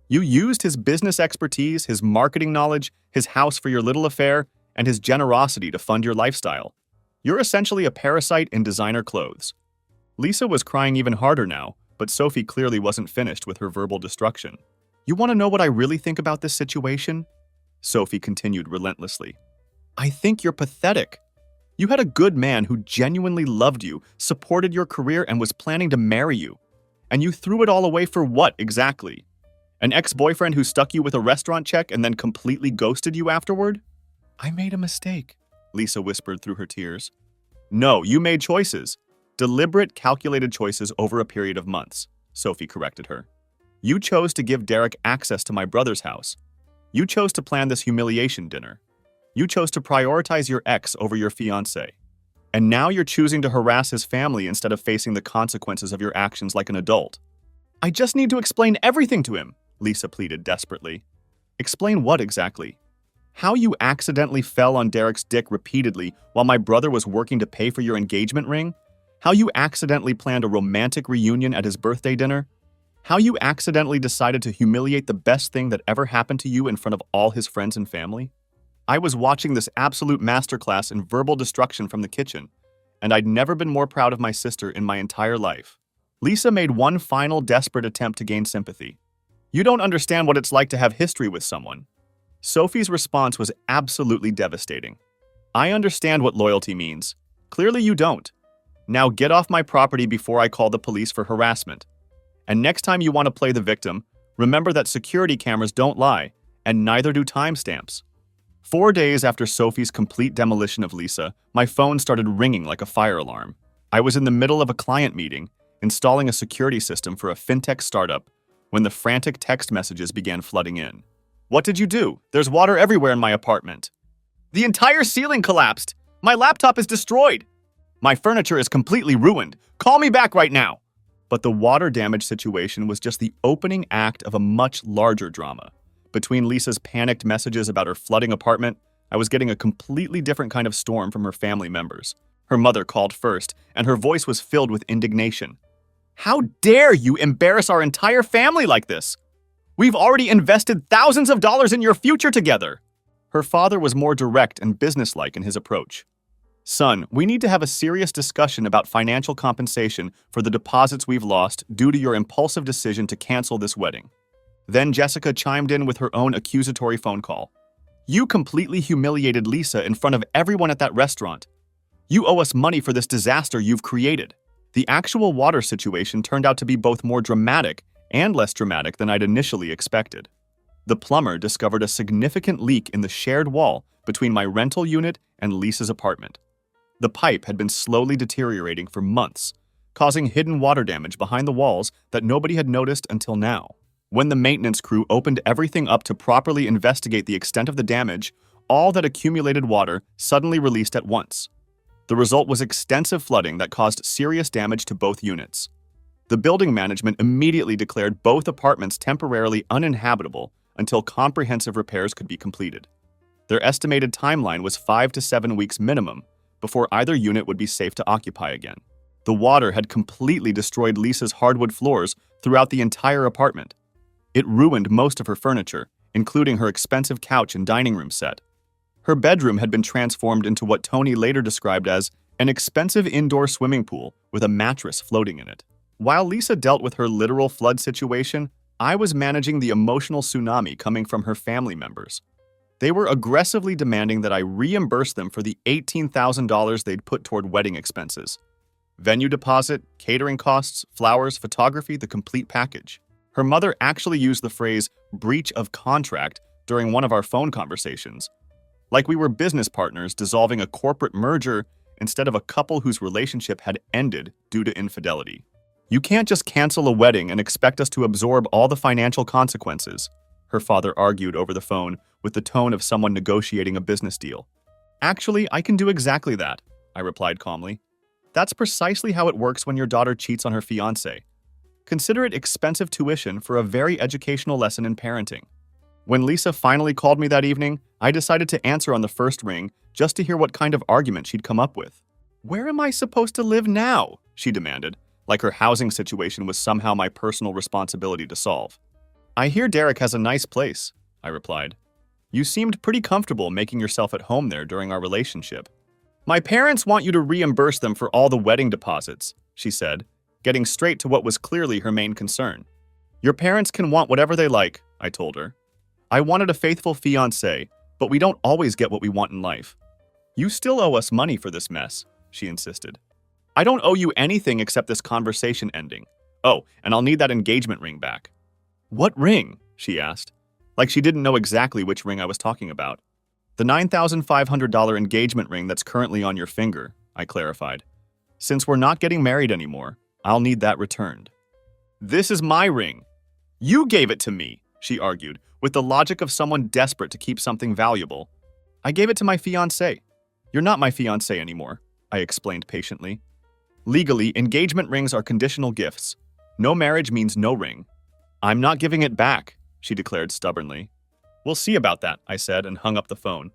[SPEAKER 1] "You used his business expertise, his marketing knowledge, his house for your little affair, and his generosity to fund your lifestyle. You're essentially a parasite in designer clothes." Lisa was crying even harder now, but Sophie clearly wasn't finished with her verbal destruction. "You want to know what I really think about this situation?" Sophie continued relentlessly. "I think you're pathetic. You had a good man who genuinely loved you, supported your career, and was planning to marry you. And you threw it all away for what, exactly? An ex-boyfriend who stuck you with a restaurant check and then completely ghosted you afterward?" "I made a mistake," Lisa whispered through her tears. "No, you made choices. Deliberate, calculated choices over a period of months," Sophie corrected her. "You chose to give Derek access to my brother's house. You chose to plan this humiliation dinner. You chose to prioritize your ex over your fiancé. And now you're choosing to harass his family instead of facing the consequences of your actions like an adult." "I just need to explain everything to him," Lisa pleaded desperately. "Explain what exactly?" "How you accidentally fell on Derek's dick repeatedly while my brother was working to pay for your engagement ring? How you accidentally planned a romantic reunion at his birthday dinner? How you accidentally decided to humiliate the best thing that ever happened to you in front of all his friends and family? I was watching this absolute masterclass in verbal destruction from the kitchen, and I'd never been more proud of my sister in my entire life." Lisa made one final desperate attempt to gain sympathy. "You don't understand what it's like to have history with someone." Sophie's response was absolutely devastating. "I understand what loyalty means. Clearly you don't. Now get off my property before I call the police for harassment. And next time you want to play the victim, remember that security cameras don't lie, and neither do timestamps." 4 days after Sophie's complete demolition of Lisa, my phone started ringing like a fire alarm. I was in the middle of a client meeting, installing a security system for a fintech startup, when the frantic text messages began flooding in. "What did you do? There's water everywhere in my apartment." "The entire ceiling collapsed. My laptop is destroyed. My furniture is completely ruined. Call me back right now." But the water damage situation was just the opening act of a much larger drama. Between Lisa's panicked messages about her flooding apartment, I was getting a completely different kind of storm from her family members. Her mother called first, and her voice was filled with indignation. "How dare you embarrass our entire family like this? We've already invested thousands of dollars in your future together." Her father was more direct and businesslike in his approach. Son, we need to have a serious discussion about financial compensation for the deposits we've lost due to your impulsive decision to cancel this wedding. Then Jessica chimed in with her own accusatory phone call. You completely humiliated Lisa in front of everyone at that restaurant. You owe us money for this disaster you've created. The actual water situation turned out to be both more dramatic and less dramatic than I'd initially expected. The plumber discovered a significant leak in the shared wall between my rental unit and Lisa's apartment. The pipe had been slowly deteriorating for months, causing hidden water damage behind the walls that nobody had noticed until now. When the maintenance crew opened everything up to properly investigate the extent of the damage, all that accumulated water suddenly released at once. The result was extensive flooding that caused serious damage to both units. The building management immediately declared both apartments temporarily uninhabitable until comprehensive repairs could be completed. Their estimated timeline was 5 to 7 weeks minimum before either unit would be safe to occupy again. The water had completely destroyed Lisa's hardwood floors throughout the entire apartment. It ruined most of her furniture, including her expensive couch and dining room set. Her bedroom had been transformed into what Tony later described as an expensive indoor swimming pool with a mattress floating in it. While Lisa dealt with her literal flood situation, I was managing the emotional tsunami coming from her family members. They were aggressively demanding that I reimburse them for the $18,000 they'd put toward wedding expenses. Venue deposit, catering costs, flowers, photography, the complete package. Her mother actually used the phrase breach of contract during one of our phone conversations, like we were business partners dissolving a corporate merger instead of a couple whose relationship had ended due to infidelity. You can't just cancel a wedding and expect us to absorb all the financial consequences, her father argued over the phone with the tone of someone negotiating a business deal. Actually, I can do exactly that, I replied calmly. That's precisely how it works when your daughter cheats on her fiancé. Consider it expensive tuition for a very educational lesson in parenting. When Lisa finally called me that evening, I decided to answer on the first ring just to hear what kind of argument she'd come up with. Where am I supposed to live now? She demanded, like her housing situation was somehow my personal responsibility to solve. I hear Derek has a nice place, I replied. You seemed pretty comfortable making yourself at home there during our relationship. My parents want you to reimburse them for all the wedding deposits, she said, getting straight to what was clearly her main concern. Your parents can want whatever they like, I told her. I wanted a faithful fiancé, but we don't always get what we want in life. You still owe us money for this mess, she insisted. I don't owe you anything except this conversation ending. Oh, and I'll need that engagement ring back. What ring? She asked, like she didn't know exactly which ring I was talking about. The $9,500 engagement ring that's currently on your finger, I clarified. Since we're not getting married anymore, I'll need that returned. This is my ring. You gave it to me, she argued, with the logic of someone desperate to keep something valuable. I gave it to my fiancé. You're not my fiancé anymore, I explained patiently. Legally, engagement rings are conditional gifts. No marriage means no ring. I'm not giving it back, she declared stubbornly. We'll see about that, I said and hung up the phone.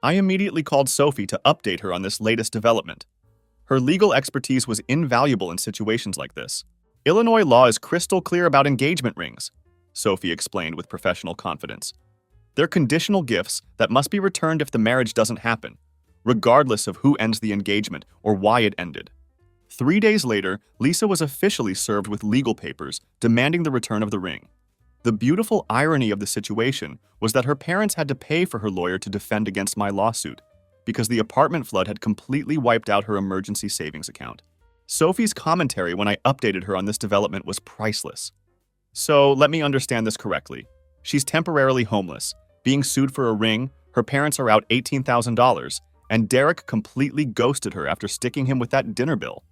[SPEAKER 1] I immediately called Sophie to update her on this latest development. Her legal expertise was invaluable in situations like this. Illinois law is crystal clear about engagement rings, Sophie explained with professional confidence. They're conditional gifts that must be returned if the marriage doesn't happen, regardless of who ends the engagement or why it ended. 3 days later, Lisa was officially served with legal papers demanding the return of the ring. The beautiful irony of the situation was that her parents had to pay for her lawyer to defend against my lawsuit, because the apartment flood had completely wiped out her emergency savings account. Sophie's commentary when I updated her on this development was priceless. So, let me understand this correctly. She's temporarily homeless, being sued for a ring, her parents are out $18,000, and Derek completely ghosted her after sticking him with that dinner bill.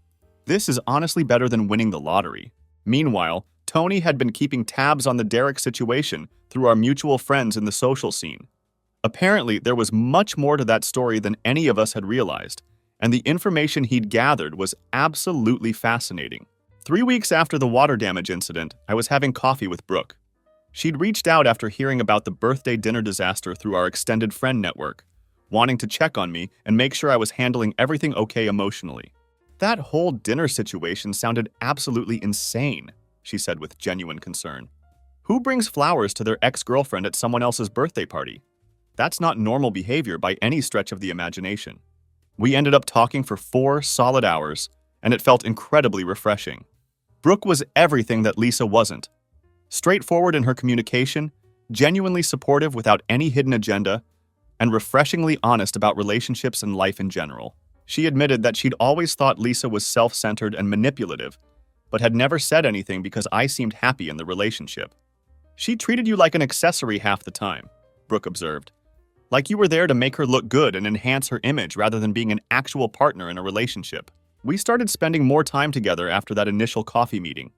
[SPEAKER 1] This is honestly better than winning the lottery. Meanwhile, Tony had been keeping tabs on the Derek situation through our mutual friends in the social scene. Apparently, there was much more to that story than any of us had realized, and the information he'd gathered was absolutely fascinating. 3 weeks after the water damage incident, I was having coffee with Brooke. She'd reached out after hearing about the birthday dinner disaster through our extended friend network, wanting to check on me and make sure I was handling everything okay emotionally. That whole dinner situation sounded absolutely insane, she said with genuine concern. Who brings flowers to their ex-girlfriend at someone else's birthday party? That's not normal behavior by any stretch of the imagination. We ended up talking for 4 solid hours, and it felt incredibly refreshing. Brooke was everything that Lisa wasn't. Straightforward in her communication, genuinely supportive without any hidden agenda, and refreshingly honest about relationships and life in general. She admitted that she'd always thought Lisa was self-centered and manipulative, but had never said anything because I seemed happy in the relationship. She treated you like an accessory half the time, Brooke observed. Like you were there to make her look good and enhance her image rather than being an actual partner in a relationship. We started spending more time together after that initial coffee meeting.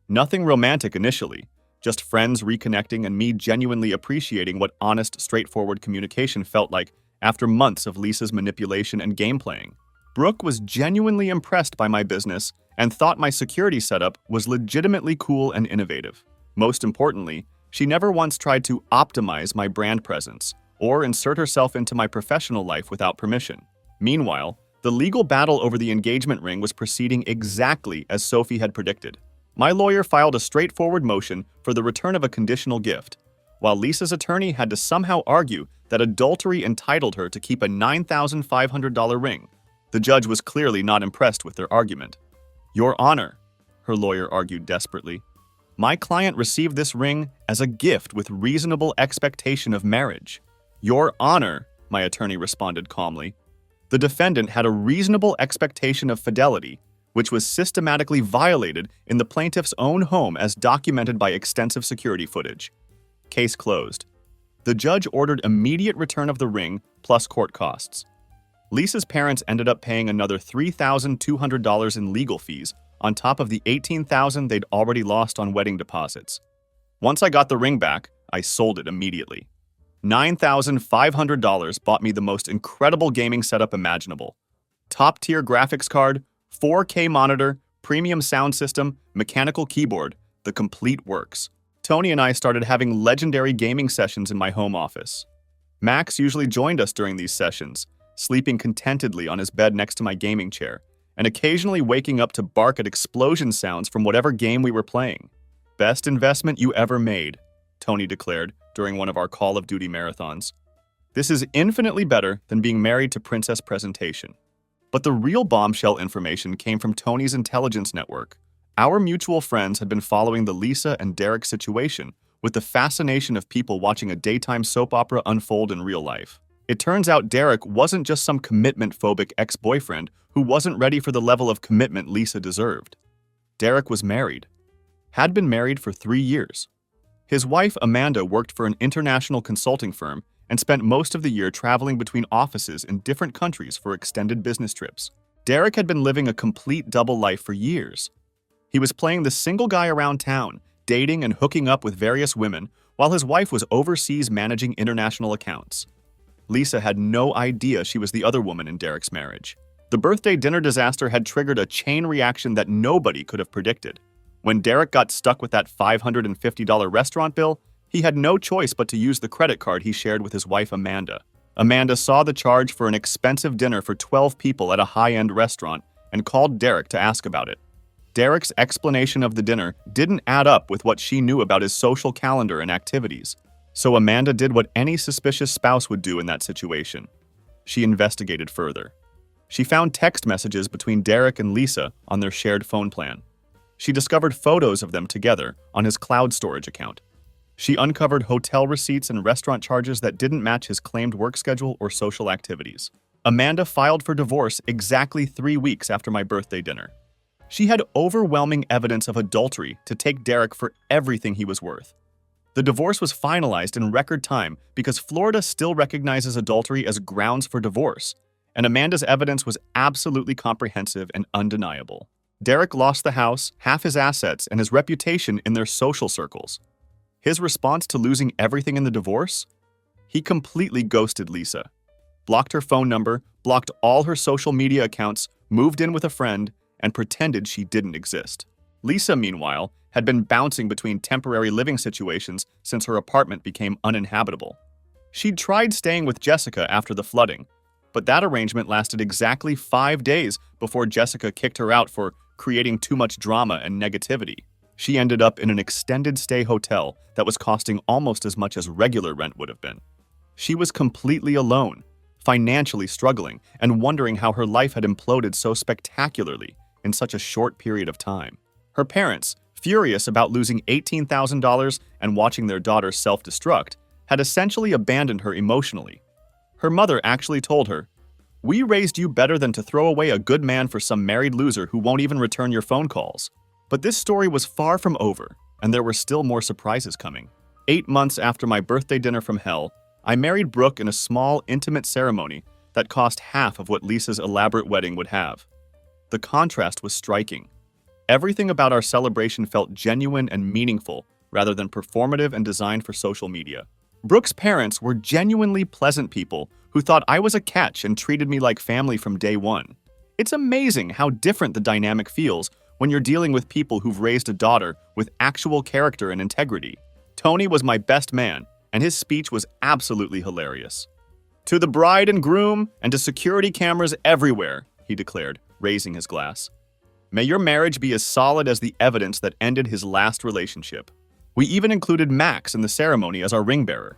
[SPEAKER 1] Nothing romantic initially, just friends reconnecting and me genuinely appreciating what honest, straightforward communication felt like after months of Lisa's manipulation and game playing. Brooke was genuinely impressed by my business and thought my security setup was legitimately cool and innovative. Most importantly, she never once tried to optimize my brand presence or insert herself into my professional life without permission. Meanwhile, the legal battle over the engagement ring was proceeding exactly as Sophie had predicted. My lawyer filed a straightforward motion for the return of a conditional gift, while Lisa's attorney had to somehow argue that adultery entitled her to keep a $9,500 ring. The judge was clearly not impressed with their argument. "Your Honor," her lawyer argued desperately, "my client received this ring as a gift with reasonable expectation of marriage." "Your Honor," my attorney responded calmly, "the defendant had a reasonable expectation of fidelity, which was systematically violated in the plaintiff's own home as documented by extensive security footage." Case closed. The judge ordered immediate return of the ring plus court costs. Lisa's parents ended up paying another $3,200 in legal fees on top of the $18,000 they'd already lost on wedding deposits. Once I got the ring back, I sold it immediately. $9,500 bought me the most incredible gaming setup imaginable. Top-tier graphics card, 4K monitor, premium sound system, mechanical keyboard, the complete works. Tony and I started having legendary gaming sessions in my home office. Max usually joined us during these sessions, sleeping contentedly on his bed next to my gaming chair, and occasionally waking up to bark at explosion sounds from whatever game we were playing. "Best investment you ever made," Tony declared during one of our Call of Duty marathons. "This is infinitely better than being married to Princess Presentation." But the real bombshell information came from Tony's intelligence network. Our mutual friends had been following the Lisa and Derek situation with the fascination of people watching a daytime soap opera unfold in real life. It turns out Derek wasn't just some commitment-phobic ex-boyfriend who wasn't ready for the level of commitment Lisa deserved. Derek was married. Had been married for 3 years. His wife, Amanda, worked for an international consulting firm and spent most of the year traveling between offices in different countries for extended business trips. Derek had been living a complete double life for years. He was playing the single guy around town, dating and hooking up with various women, while his wife was overseas managing international accounts. Lisa had no idea she was the other woman in Derek's marriage. The birthday dinner disaster had triggered a chain reaction that nobody could have predicted. When Derek got stuck with that $550 restaurant bill, he had no choice but to use the credit card he shared with his wife Amanda. Amanda saw the charge for an expensive dinner for 12 people at a high-end restaurant and called Derek to ask about it. Derek's explanation of the dinner didn't add up with what she knew about his social calendar and activities, so Amanda did what any suspicious spouse would do in that situation. She investigated further. She found text messages between Derek and Lisa on their shared phone plan. She discovered photos of them together on his cloud storage account. She uncovered hotel receipts and restaurant charges that didn't match his claimed work schedule or social activities. Amanda filed for divorce exactly 3 weeks after my birthday dinner. She had overwhelming evidence of adultery to take Derek for everything he was worth. The divorce was finalized in record time because Florida still recognizes adultery as grounds for divorce, and Amanda's evidence was absolutely comprehensive and undeniable. Derek lost the house, half his assets, and his reputation in their social circles. His response to losing everything in the divorce? He completely ghosted Lisa. Blocked her phone number, blocked all her social media accounts, moved in with a friend, and pretended she didn't exist. Lisa, meanwhile, had been bouncing between temporary living situations since her apartment became uninhabitable. She'd tried staying with Jessica after the flooding, but that arrangement lasted exactly 5 days before Jessica kicked her out for creating too much drama and negativity. She ended up in an extended stay hotel that was costing almost as much as regular rent would have been. She was completely alone, financially struggling, and wondering how her life had imploded so spectacularly in such a short period of time. Her parents, furious about losing $18,000 and watching their daughter self-destruct, had essentially abandoned her emotionally. Her mother actually told her, "We raised you better than to throw away a good man for some married loser who won't even return your phone calls." But this story was far from over, and there were still more surprises coming. 8 months after my birthday dinner from hell, I married Brooke in a small, intimate ceremony that cost half of what Lisa's elaborate wedding would have. The contrast was striking. Everything about our celebration felt genuine and meaningful, rather than performative and designed for social media. Brooke's parents were genuinely pleasant people who thought I was a catch and treated me like family from day one. It's amazing how different the dynamic feels when you're dealing with people who've raised a daughter with actual character and integrity. Tony was my best man, and his speech was absolutely hilarious. "To the bride and groom, and to security cameras everywhere," he declared, raising his glass. "May your marriage be as solid as the evidence that ended his last relationship." We even included Max in the ceremony as our ring bearer.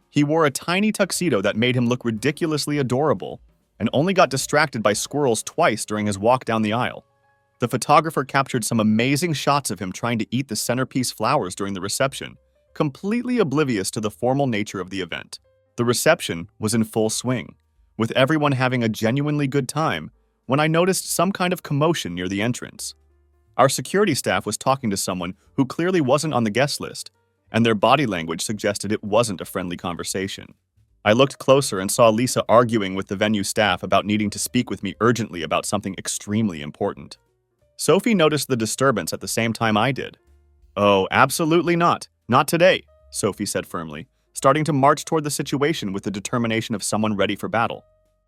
[SPEAKER 1] He wore a tiny tuxedo that made him look ridiculously adorable, and only got distracted by squirrels twice during his walk down the aisle. The photographer captured some amazing shots of him trying to eat the centerpiece flowers during the reception, completely oblivious to the formal nature of the event. The reception was in full swing, with everyone having a genuinely good time, when I noticed some kind of commotion near the entrance. Our security staff was talking to someone who clearly wasn't on the guest list, and their body language suggested it wasn't a friendly conversation. I looked closer and saw Lisa arguing with the venue staff about needing to speak with me urgently about something extremely important. Sophie noticed the disturbance at the same time I did. "Oh, absolutely not. Not today," Sophie said firmly, starting to march toward the situation with the determination of someone ready for battle.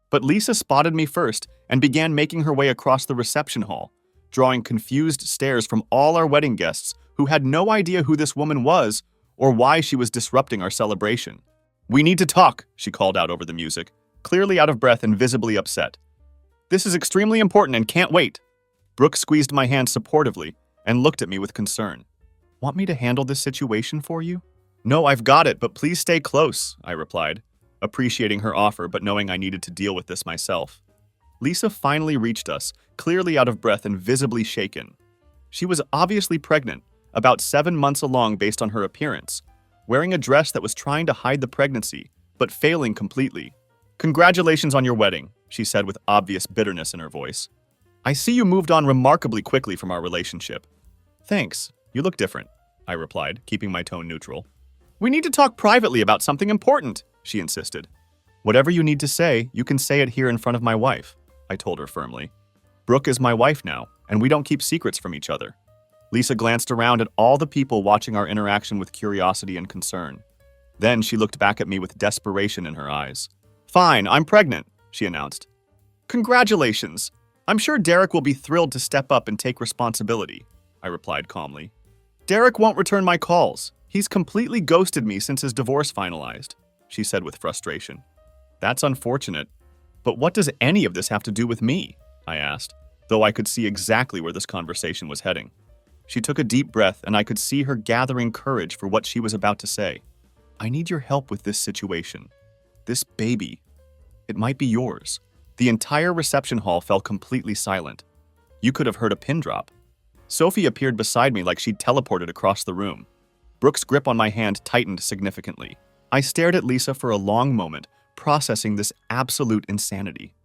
[SPEAKER 1] But Lisa spotted me first and began making her way across the reception hall, drawing confused stares from all our wedding guests who had no idea who this woman was or why she was disrupting our celebration. "We need to talk," she called out over the music, clearly out of breath and visibly upset. "This is extremely important and can't wait." Brooke squeezed my hand supportively and looked at me with concern. "Want me to handle this situation for you?" "No, I've got it, but please stay close," I replied, appreciating her offer but knowing I needed to deal with this myself. Lisa finally reached us, clearly out of breath and visibly shaken. She was obviously pregnant, about 7 months along based on her appearance, wearing a dress that was trying to hide the pregnancy, but failing completely. "Congratulations on your wedding," she said with obvious bitterness in her voice. "I see you moved on remarkably quickly from our relationship." "Thanks, you look different," I replied, keeping my tone neutral. "We need to talk privately about something important," she insisted. "Whatever you need to say, you can say it here in front of my wife," I told her firmly. "Brooke is my wife now, and we don't keep secrets from each other." Lisa glanced around at all the people watching our interaction with curiosity and concern. Then she looked back at me with desperation in her eyes. "Fine, I'm pregnant," she announced. "Congratulations. I'm sure Derek will be thrilled to step up and take responsibility," I replied calmly. "Derek won't return my calls. He's completely ghosted me since his divorce finalized," she said with frustration. "That's unfortunate. But what does any of this have to do with me?" I asked, though I could see exactly where this conversation was heading. She took a deep breath, and I could see her gathering courage for what she was about to say. "I need your help with this situation. This baby. It might be yours." The entire reception hall fell completely silent. You could have heard a pin drop. Sophie appeared beside me like she'd teleported across the room. Brooke's grip on my hand tightened significantly. I stared at Lisa for a long moment, processing this absolute insanity.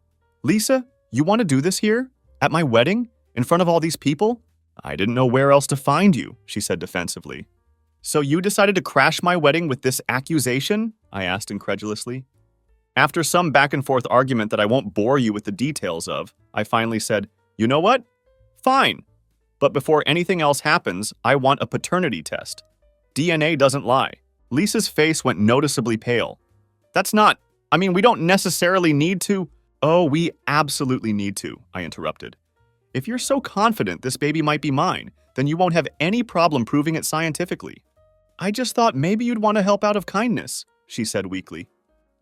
[SPEAKER 1] "Lisa, you want to do this here? At my wedding? In front of all these people?" "I didn't know where else to find you," she said defensively. "So you decided to crash my wedding with this accusation?" I asked incredulously. After some back-and-forth argument that I won't bore you with the details of, I finally said, "You know what? Fine. But before anything else happens, I want a paternity test. DNA doesn't lie." Lisa's face went noticeably pale. We don't necessarily need to." "Oh, we absolutely need to," I interrupted. "If you're so confident this baby might be mine, then you won't have any problem proving it scientifically." "I just thought maybe you'd want to help out of kindness," she said weakly.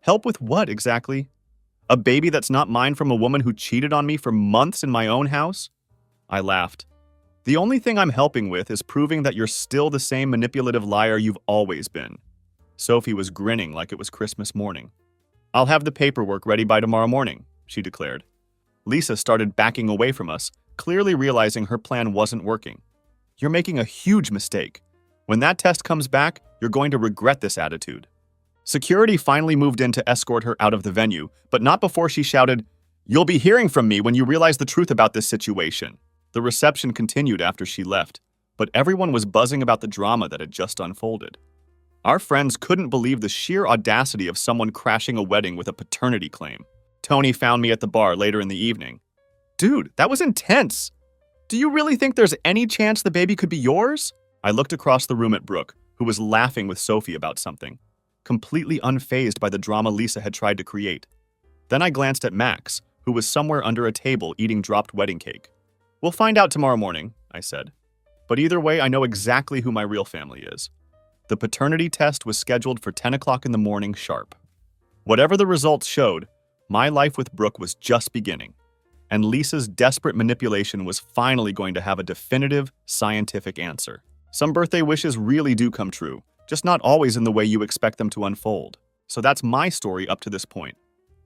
[SPEAKER 1] "Help with what exactly? A baby that's not mine from a woman who cheated on me for months in my own house?" I laughed. "The only thing I'm helping with is proving that you're still the same manipulative liar you've always been." Sophie was grinning like it was Christmas morning. I'll have the paperwork ready by tomorrow morning, she declared. Lisa started backing away from us, clearly realizing her plan wasn't working. You're making a huge mistake. When that test comes back, you're going to regret this attitude. Security finally moved in to escort her out of the venue, but not before she shouted, "You'll be hearing from me when you realize the truth about this situation." The reception continued after she left, but everyone was buzzing about the drama that had just unfolded. Our friends couldn't believe the sheer audacity of someone crashing a wedding with a paternity claim. Tony found me at the bar later in the evening. "Dude, that was intense. Do you really think there's any chance the baby could be yours?" I looked across the room at Brooke, who was laughing with Sophie about something, completely unfazed by the drama Lisa had tried to create. Then I glanced at Max, who was somewhere under a table eating dropped wedding cake. "We'll find out tomorrow morning," I said. "But either way, I know exactly who my real family is." The paternity test was scheduled for 10 o'clock in the morning sharp. Whatever the results showed, my life with Brooke was just beginning, and Lisa's desperate manipulation was finally going to have a definitive, scientific answer. Some birthday wishes really do come true, just not always in the way you expect them to unfold. So that's my story up to this point.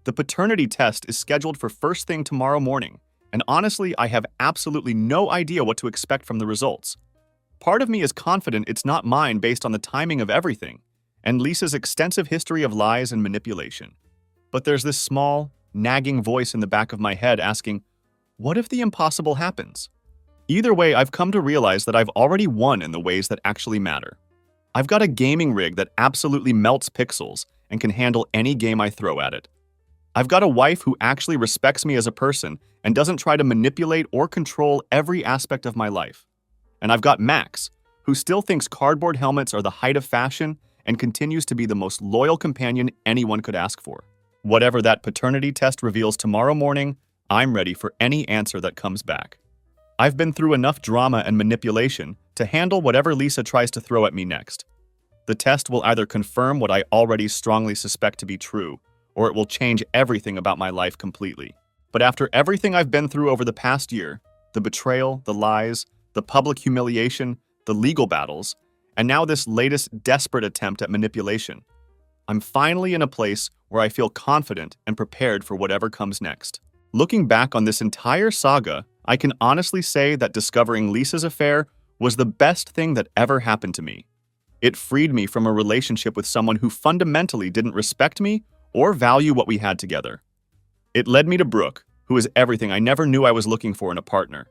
[SPEAKER 1] The paternity test is scheduled for first thing tomorrow morning, and honestly, I have absolutely no idea what to expect from the results. Part of me is confident it's not mine based on the timing of everything, and Lisa's extensive history of lies and manipulation. But there's this small, nagging voice in the back of my head asking, what if the impossible happens? Either way, I've come to realize that I've already won in the ways that actually matter. I've got a gaming rig that absolutely melts pixels and can handle any game I throw at it. I've got a wife who actually respects me as a person and doesn't try to manipulate or control every aspect of my life. And I've got Max, who still thinks cardboard helmets are the height of fashion and continues to be the most loyal companion anyone could ask for. Whatever that paternity test reveals tomorrow morning, I'm ready for any answer that comes back. I've been through enough drama and manipulation to handle whatever Lisa tries to throw at me next. The test will either confirm what I already strongly suspect to be true, or it will change everything about my life completely. But after everything I've been through over the past year, the betrayal, the lies, the public humiliation, the legal battles, and now this latest desperate attempt at manipulation, I'm finally in a place where I feel confident and prepared for whatever comes next. Looking back on this entire saga, I can honestly say that discovering Lisa's affair was the best thing that ever happened to me. It freed me from a relationship with someone who fundamentally didn't respect me or value what we had together. It led me to Brooke, who is everything I never knew I was looking for in a partner.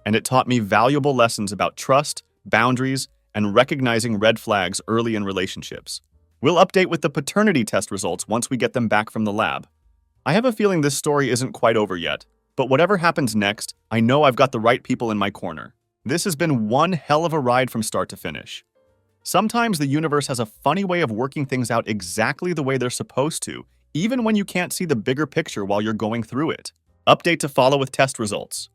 [SPEAKER 1] And it taught me valuable lessons about trust, boundaries, and recognizing red flags early in relationships. We'll update with the paternity test results once we get them back from the lab. I have a feeling this story isn't quite over yet, but whatever happens next, I know I've got the right people in my corner. This has been one hell of a ride from start to finish. Sometimes the universe has a funny way of working things out exactly the way they're supposed to, even when you can't see the bigger picture while you're going through it. Update to follow with test results.